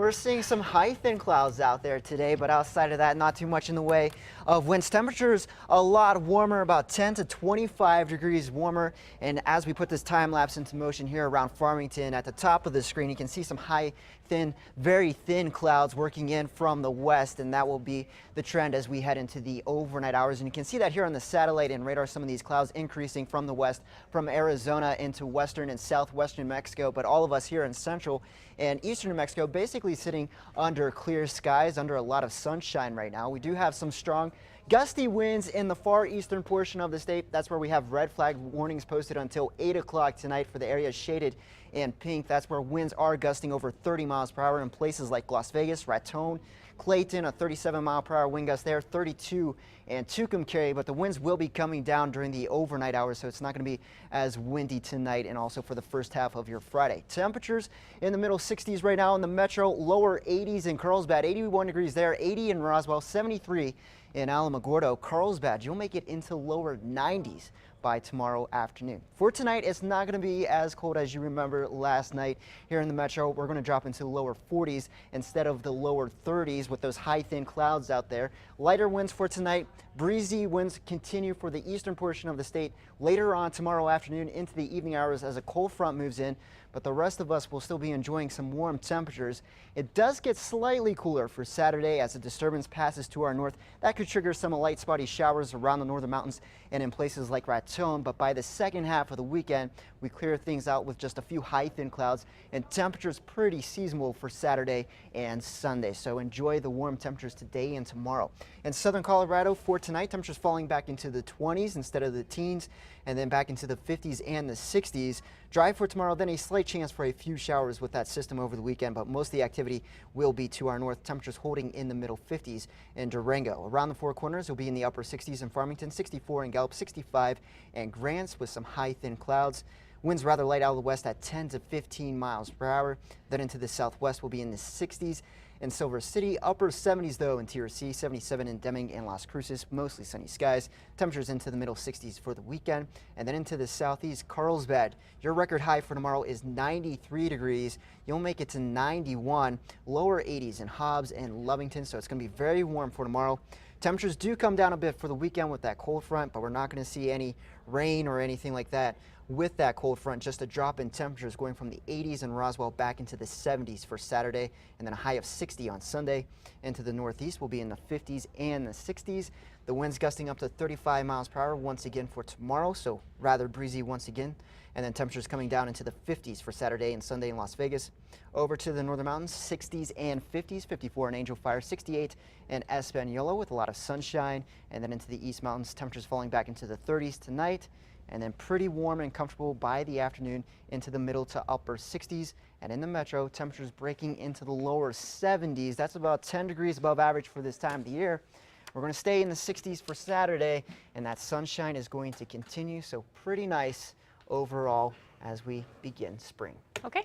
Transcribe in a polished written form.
We're seeing some high thin clouds out there today, but outside of that, not too much in the way of winds. Temperatures a lot warmer, about 10 to 25 degrees warmer. And as we put this time lapse into motion here around Farmington, at the top of the screen, you can see some high thin, very thin clouds working in from the west, and that will be the trend as we head into the overnight hours. And you can see that here on the satellite and radar, some of these clouds increasing from the west, from Arizona into western and southwestern Mexico. But all of us here in central and eastern New Mexico basically sitting under clear skies, under a lot of sunshine right now. We do have some strong gusty winds in the far eastern portion of the state. That's where we have red flag warnings posted until 8 o'clock tonight for the areas shaded in pink. That's where winds are gusting over 30 miles per hour in places like Las Vegas, Raton, Clayton, a 37-mile-per-hour wind gust there, 32 and Tucumcari, but the winds will be coming down during the overnight hours, so it's not going to be as windy tonight and also for the first half of your Friday. Temperatures in the middle 60s right now in the metro, lower 80s in Carlsbad, 81 degrees there, 80 in Roswell, 73 in Alamogordo. Carlsbad, you'll make it into lower 90s by tomorrow afternoon. For tonight, it's not going to be as cold as you remember last night here in the metro. We're going to drop into the lower 40s instead of the lower 30s with those high thin clouds out there. Lighter winds for tonight. Breezy winds continue for the eastern portion of the state later on tomorrow afternoon into the evening hours as a cold front moves in, but the rest of us will still be enjoying some warm temperatures. It does get slightly cooler for Saturday as a disturbance passes to our north. That could trigger some light spotty showers around the northern mountains and in places like Raton, but by the second half of the weekend, we clear things out with just a few high thin clouds and temperatures pretty seasonable for Saturday and Sunday. So enjoy the warm temperatures today and tomorrow. In southern Colorado for tonight, temperatures falling back into the 20s instead of the teens, and then back into the 50s and the 60s. Dry for tomorrow, then a slight chance for a few showers with that system over the weekend, but most of the activity will be to our north. Temperatures holding in the middle 50s in Durango. Around the Four Corners will be in the upper 60s in Farmington, 64 in Gallup, 65 and Grants with some high thin clouds. Winds rather light out of the west at 10 to 15 miles per hour. Then into the southwest will be in the 60s in Silver City, upper 70s though in TRC, 77 in Deming and Las Cruces, mostly sunny skies. Temperatures into the middle 60s for the weekend. And then into the southeast, Carlsbad. Your record high for tomorrow is 93 degrees. You'll make it to 91, lower 80s in Hobbs and Lovington, so it's going to be very warm for tomorrow. Temperatures do come down a bit for the weekend with that cold front, but we're not going to see any rain or anything like that with that cold front. Just a drop in temperatures going from the 80s in Roswell back into the 70s for Saturday, and then a high of 60 on Sunday. Into the northeast will be in the 50s and the 60s. The winds gusting up to 35 miles per hour once again for tomorrow, so rather breezy once again. And then temperatures coming down into the 50s for Saturday and Sunday in Las Vegas. Over to the northern mountains, 60s and 50s, 54 in Angel Fire, 68 in Espanola with a lot of sunshine. And then into the east mountains, temperatures falling back into the 30s tonight, and then pretty warm and comfortable by the afternoon into the middle to upper 60s. And in the metro, temperatures breaking into the lower 70s. That's about 10 degrees above average for this time of the year. We're going to stay in the 60s for Saturday, and that sunshine is going to continue, so pretty nice overall as we begin spring. Okay.